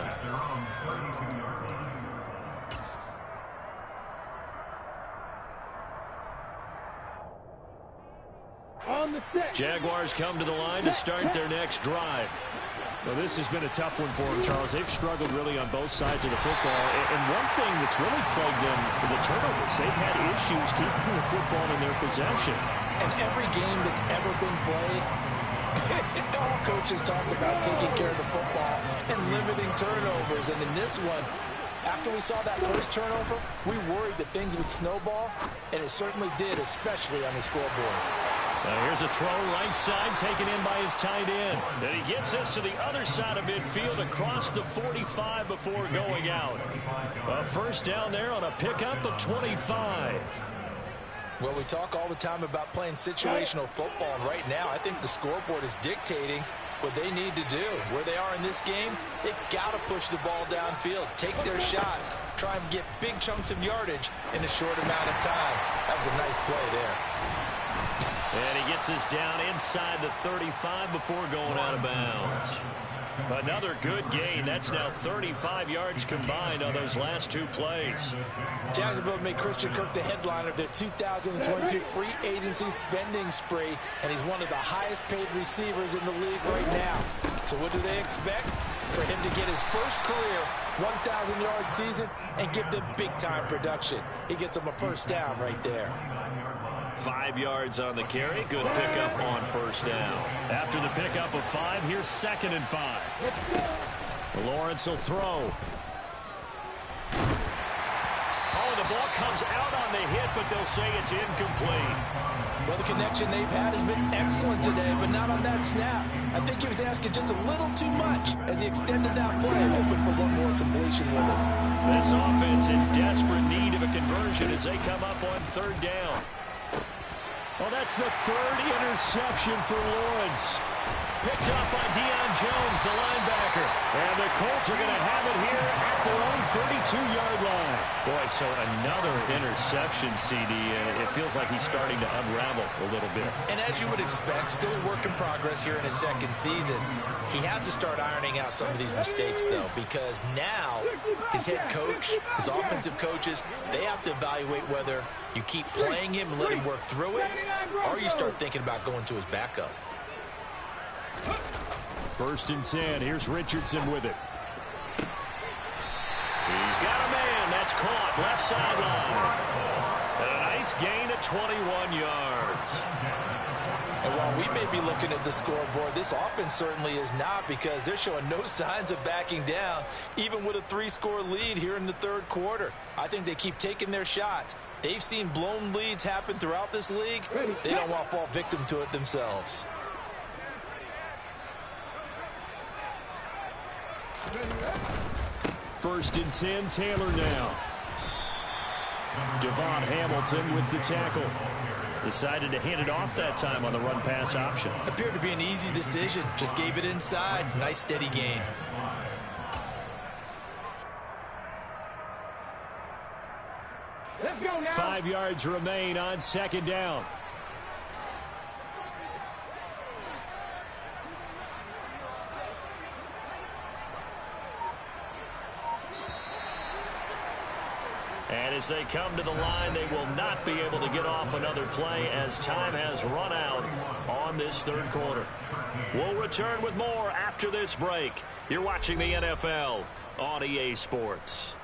On the set. Jaguars come to the line to start their next drive. Well, this has been a tough one for them, Charles. They've struggled really on both sides of the football. And one thing that's really plagued them, the turnovers. They've had issues keeping the football in their possession. And every game that's ever been played, all coaches talk about taking care of the football and limiting turnovers. And in this one, after we saw that first turnover, we worried that things would snowball, and it certainly did, especially on the scoreboard. Here's a throw right side taken in by his tight end. And he gets us to the other side of midfield across the 45 before going out. A first down there on a pickup of 25. Well, we talk all the time about playing situational football, and right now I think the scoreboard is dictating what they need to do. Where they are in this game, they've got to push the ball downfield, take their shots, try and get big chunks of yardage in a short amount of time. That was a nice play there. And he gets us down inside the 35 before going out of bounds. Another good gain. That's now 35 yards combined on those last 2 plays. Jacksonville made Christian Kirk the headliner of their 2022 free agency spending spree, and he's one of the highest paid receivers in the league right now. So what do they expect? For him to get his first career 1,000-yard season and give them big-time production. He gets them a first down right there. 5 yards on the carry. Good pickup on first down. After the pickup of 5, here's 2nd and 5. Lawrence will throw. Oh, the ball comes out on the hit, but they'll say it's incomplete. Well, the connection they've had has been excellent today, but not on that snap. I think he was asking just a little too much as he extended that play, hoping for one more completion with it. This offense in desperate need of a conversion as they come up on third down. Oh, Oh, that's the third interception for Lawrence. Picked up by Deion Jones, the linebacker. And the Colts are going to have it here at their own 32-yard line. Boy, so another interception, CD. It feels like he's starting to unravel a little bit. And as you would expect, still a work in progress here in his second season. He has to start ironing out some of these mistakes, though, because now his head coach, his offensive coaches, they have to evaluate whether you keep playing him and let him work through it, or you start thinking about going to his backup. 1st and 10. Here's Richardson with it. He's got a man. That's caught. Left sideline. And a nice gain of 21 yards. And while we may be looking at the scoreboard, this offense certainly is not, because they're showing no signs of backing down, even with a 3-score lead here in the third quarter. I think they keep taking their shots. They've seen blown leads happen throughout this league. They don't want to fall victim to it themselves. First and 10, Taylor now. Devon Hamilton with the tackle. Decided to hand it off that time on the run-pass option. Appeared to be an easy decision. Just gave it inside. Nice steady gain. Let's go now. 5 yards remain on 2nd down. And as they come to the line, they will not be able to get off another play as time has run out on this third quarter. We'll return with more after this break. You're watching the NFL on EA Sports.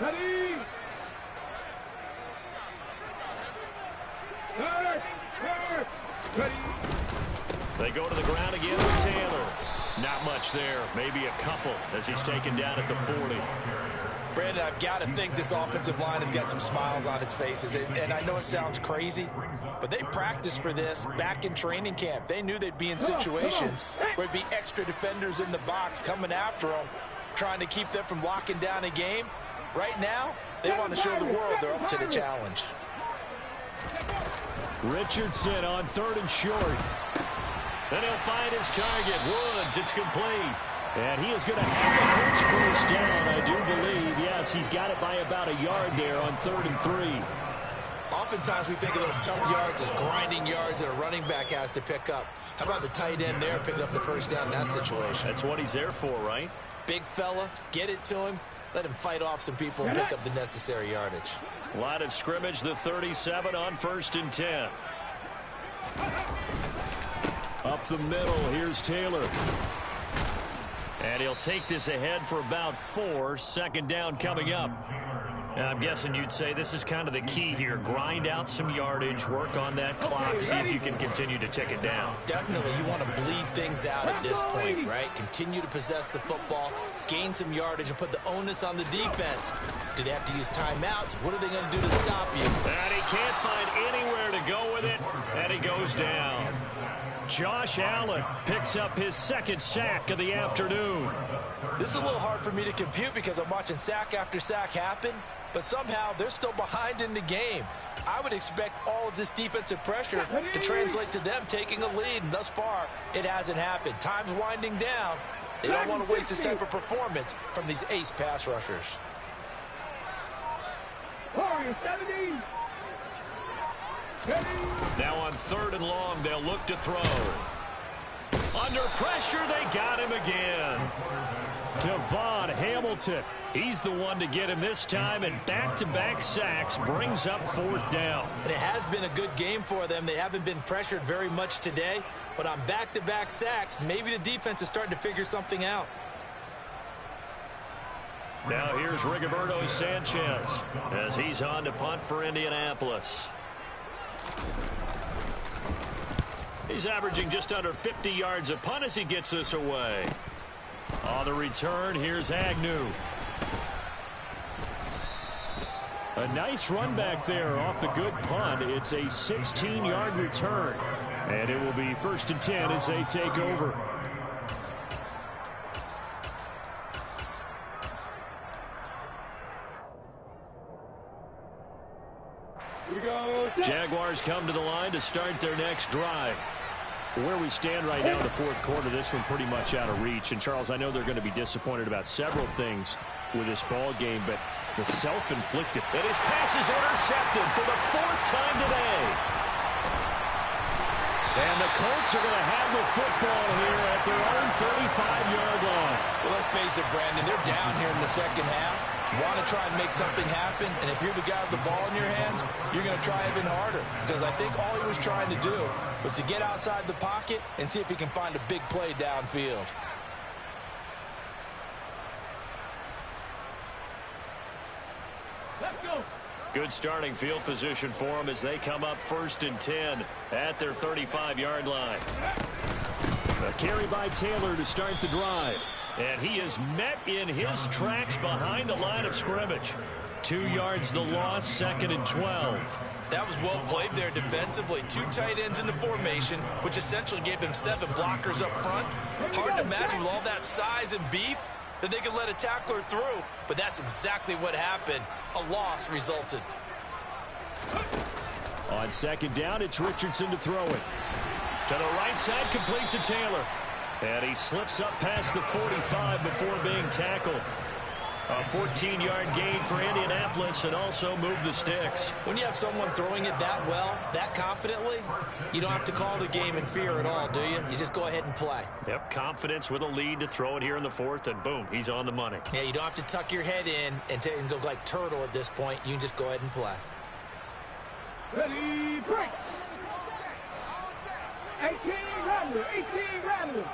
Ready. Ready. They go to the ground again with Taylor. Not much there. Maybe a couple as he's taken down at the 40. Brandon, I've got to think this offensive line has got some smiles on its faces. And I know it sounds crazy, but they practiced for this back in training camp. They knew they'd be in situations where it'd be extra defenders in the box coming after them, trying to keep them from locking down a game. Right now, they want to show the world they're up to the challenge. Richardson on 3rd and short. Then he'll find his target. Woods, it's complete. And he is going to have the Colts first down, I do believe. Yes, he's got it by about a yard there on 3rd and 3. Oftentimes we think of those tough yards as grinding yards that a running back has to pick up. How about the tight end there picking up the first down in that situation? That's what he's there for, right? Big fella, get it to him. Let him fight off some people and pick up the necessary yardage. Line of scrimmage, the 37 on 1st and 10. Up the middle, here's Taylor. And he'll take this ahead for about 4. 2nd down coming up. And I'm guessing you'd say this is kind of the key here. Grind out some yardage, work on that clock, see if you can continue to tick it down. Definitely, you want to bleed things out at this point, right? Continue to possess the football, gain some yardage, and put the onus on the defense. Do they have to use timeouts? What are they going to do to stop you? And he can't find anywhere to go with it, and he goes down. Josh Allen picks up his 2nd sack of the afternoon. This is a little hard for me to compute because I'm watching sack after sack happen, but somehow they're still behind in the game. I would expect all of this defensive pressure to translate to them taking a lead, and thus far, it hasn't happened. Time's winding down. They don't want to waste this type of performance from these ace pass rushers. Warrior 70. Now on 3rd and long, they'll look to throw. Under pressure, they got him again. Devon Hamilton. He's the one to get him this time, and back-to-back sacks brings up 4th down. And it has been a good game for them. They haven't been pressured very much today, but on back-to-back sacks, maybe the defense is starting to figure something out. Now here's Rigoberto Sanchez as he's on to punt for Indianapolis. He's averaging just under 50 yards a punt as he gets this away. On the return, here's Agnew. A nice run back there off the good punt. It's a 16-yard return. And it will be 1st and 10 as they take over. Jaguars come to the line to start their next drive. Where we stand right now in the fourth quarter, this one pretty much out of reach. And, Charles, I know they're going to be disappointed about several things with this ball game, but the self-inflicted. And his pass is intercepted for the fourth time today. And the Colts are going to have the football here at their own 35-yard line. Well, let's face it, Brandon, they're down here in the second half. You want to try and make something happen, and if you're the guy with the ball in your hands, you're going to try even harder. Because I think all he was trying to do was to get outside the pocket and see if he can find a big play downfield. Let's go. Good starting field position for them as they come up 1st and 10 at their 35-yard line. A carry by Taylor to start the drive. And he is met in his tracks behind the line of scrimmage. 2 yards the loss, 2nd and 12. That was well played there defensively. 2 tight ends in the formation, which essentially gave them 7 blockers up front. Hard to imagine with all that size and beef that they could let a tackler through, but that's exactly what happened. A loss resulted. On 2nd down, it's Richardson to throw it. To the right side, complete to Taylor. And he slips up past the 45 before being tackled. A 14-yard gain for Indianapolis and also move the sticks. When you have someone throwing it that well, that confidently, you don't have to call the game in fear at all, do you? You just go ahead and play. Yep, confidence with a lead to throw it here in the 4th, and boom, he's on the money. Yeah, you don't have to tuck your head in and go like turtle at this point. You can just go ahead and play. Ready, break. 18 Rattler, 18 Rattler.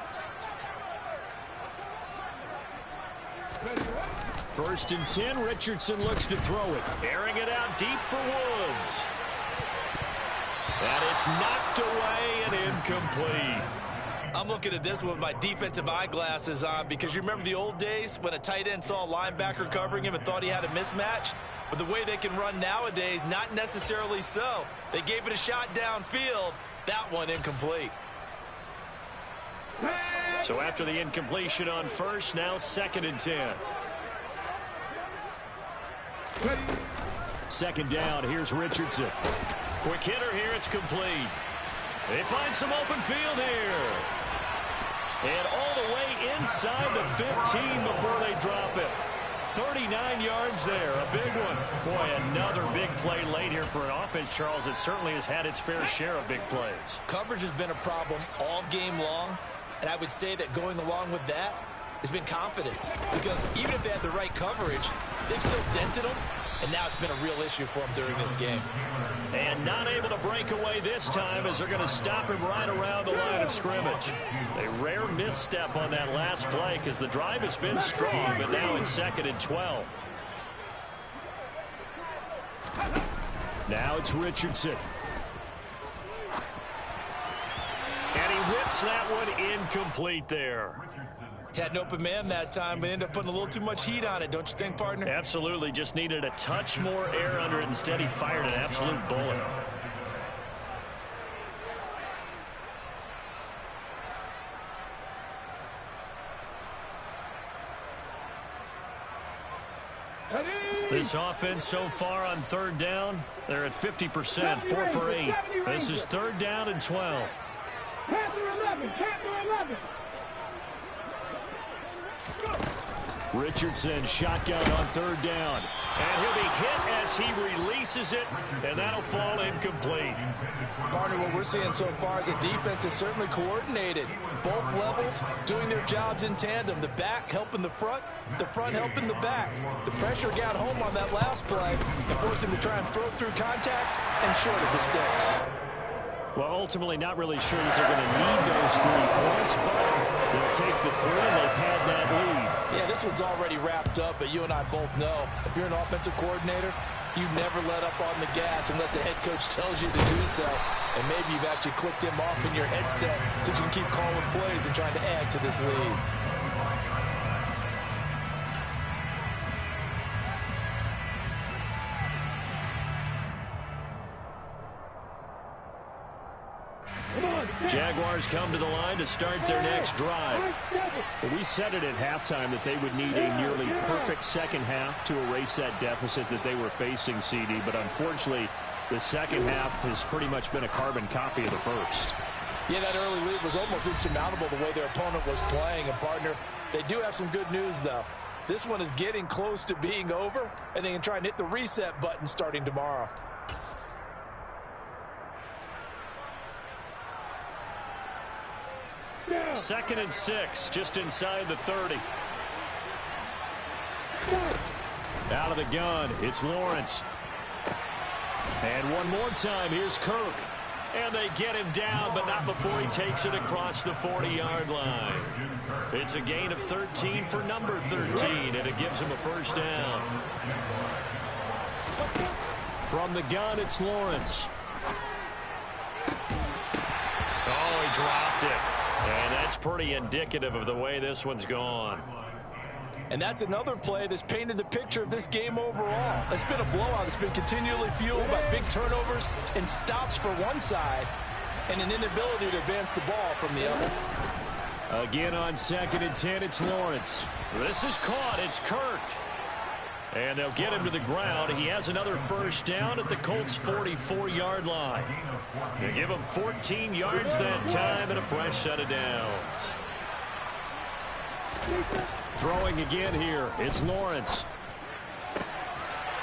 1st and 10, Richardson looks to throw it. Airing it out deep for Woods. And it's knocked away and incomplete. I'm looking at this with my defensive eyeglasses on because you remember the old days when a tight end saw a linebacker covering him and thought he had a mismatch? But the way they can run nowadays, not necessarily so. They gave it a shot downfield. That one incomplete. So after the incompletion on 1st, now 2nd and 10. 2nd down, here's Richardson. Quick hitter here, it's complete. They find some open field here. And all the way inside the 15 before they drop it. 39 yards there, a big one. Boy, another big play late here for an offense, Charles. It certainly has had its fair share of big plays. Coverage has been a problem all game long, and I would say that going along with that has been confidence. Because even if they had the right coverage, they've still dented them, and now it's been a real issue for them during this game. And not able to break away this time as they're going to stop him right around the line of scrimmage. A rare misstep on that last play because the drive has been strong, but now it's 2nd and 12. Now it's Richardson. And he whips that one incomplete there. Had an open man that time, but ended up putting a little too much heat on it, don't you think, partner? Absolutely. Just needed a touch more air under it. Instead, he fired an absolute bullet. This offense so far on 3rd down, they're at 50%, 4 for 8. This is 3rd down and 12. Panther 11, Panther 11. Richardson shotgun on 3rd down. And he'll be hit as he releases it, and that'll fall incomplete. Partner, what we're seeing so far is the defense is certainly coordinated. Both levels doing their jobs in tandem. The back helping the front helping the back. The pressure got home on that last play and forced him to try and throw through contact and short of the sticks. Well, ultimately not really sure that they're going to need those 3 points, but they'll take the 3 and they've had that lead. Yeah, this one's already wrapped up, but you and I both know if you're an offensive coordinator, you never let up on the gas unless the head coach tells you to do so. And maybe you've actually clicked him off in your headset so you can keep calling plays and trying to add to this lead. Jaguars come to the line to start their next drive. We said it at halftime that they would need a nearly perfect second half to erase that deficit that they were facing, CD. But unfortunately, The second half has pretty much been a carbon copy of the first. Yeah, that early lead was almost insurmountable the way their opponent was playing. And, partner, they do have some good news, though. This one is getting close to being over, and they can try and hit the reset button starting tomorrow. Second and 6, just inside the 30. Out of the gun, it's Lawrence. And one more time, here's Kirk. And they get him down, but not before he takes it across the 40-yard line. It's a gain of 13 for number 13, and it gives him a first down. From the gun, it's Lawrence. Oh, he dropped it. And that's pretty indicative of the way this one's gone. And that's another play that's painted the picture of this game overall. It's been a blowout. It's been continually fueled by big turnovers and stops for one side and an inability to advance the ball from the other. Again on 2nd and 10, it's Lawrence. This is caught. It's Kirk. And they'll get him to the ground. He has another first down at the Colts' 44-yard line. They give him 14 yards that time and a fresh set of downs. Throwing again here, it's Lawrence.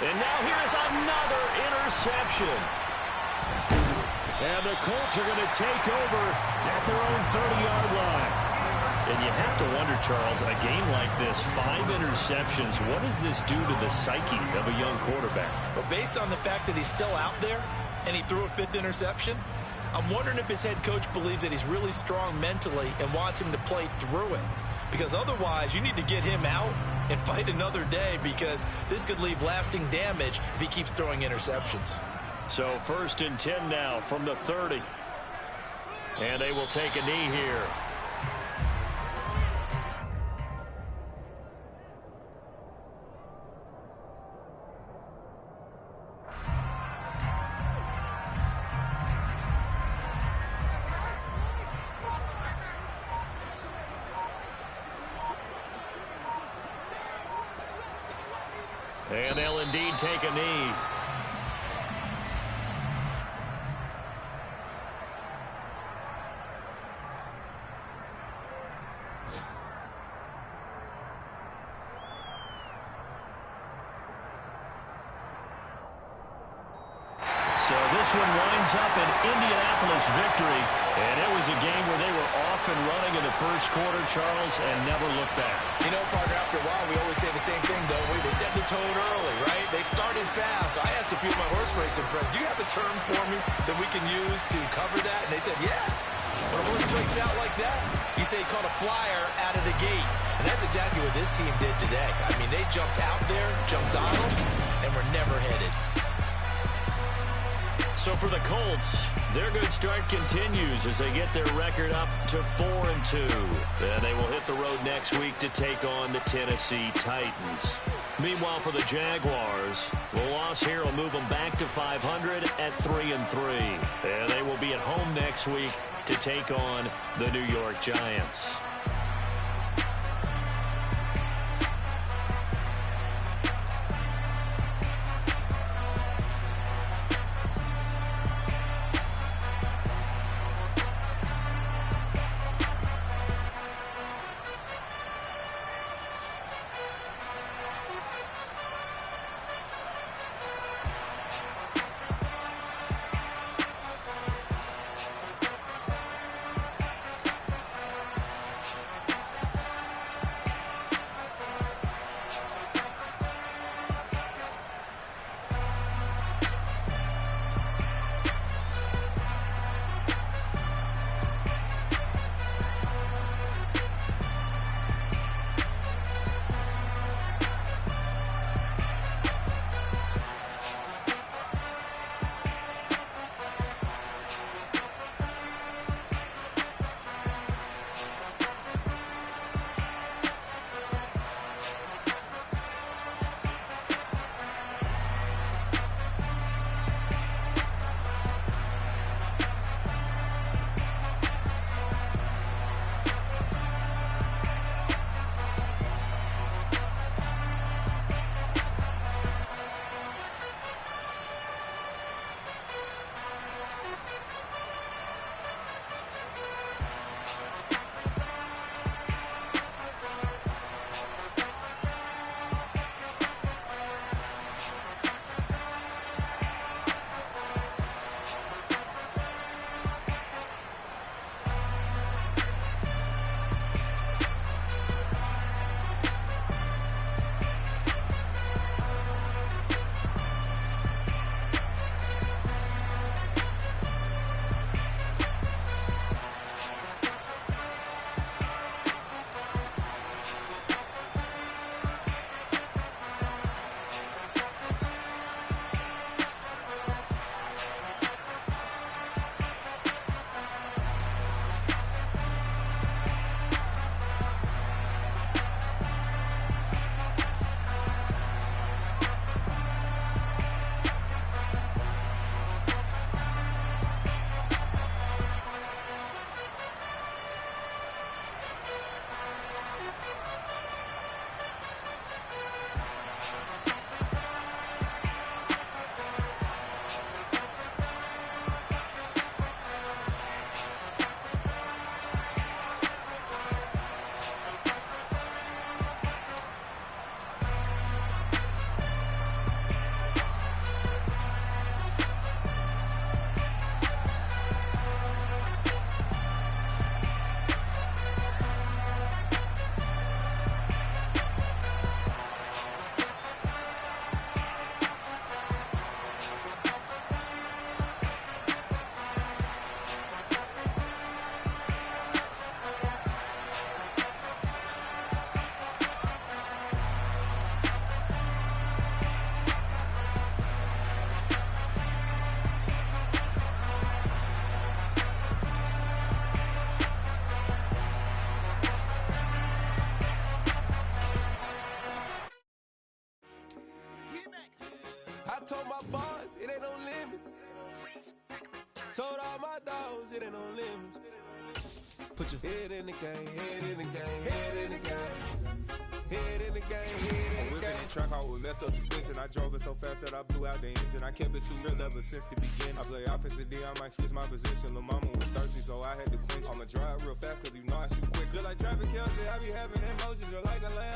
And now here's another interception. And the Colts are going to take over at their own 30-yard line. And you have to wonder, Charles, in a game like this, 5 interceptions, what does this do to the psyche of a young quarterback? But based on the fact that he's still out there and he threw a 5th interception, I'm wondering if his head coach believes that he's really strong mentally and wants him to play through it. Because otherwise, you need to get him out and fight another day, because this could leave lasting damage if he keeps throwing interceptions. So 1st and 10 now from the 30. And they will take a knee here. And they'll indeed take a knee. So this one winds up an Indianapolis victory. And it was a game where they were off and running in the first quarter, Charles, and never looked back. You know, partner, after a while, we always say the same thing, don't we? They set the tone early, right? They started fast. So I asked a few of my horse racing friends, do you have a term for me that we can use to cover that? And they said, yeah. When a horse breaks out like that, you say he caught a flyer out of the gate. And that's exactly what this team did today. I mean, they jumped out there, jumped on them, and were never headed. So for the Colts, their good start continues as they get their record up to 4-2. Then they will hit the road next week to take on the Tennessee Titans. Meanwhile, for the Jaguars, the loss here will move them back to 500 at 3-3. And they will be at home next week to take on the New York Giants. Told my boss, it ain't no limit. Told all my dogs, it ain't no limits. Put your head in the game, head in the game, head in the game. Head in the game, head in the game. In the track, I was messed up suspension. I drove it so fast that I blew out the engine. I kept it too real ever since the beginning. I play offensive D, I might switch my position. Lil' mama was thirsty, so I had to quench. I'ma drive real fast, cause you know I shoot quick. Just like traffic Kelsey, I be having emotions. Just like the land,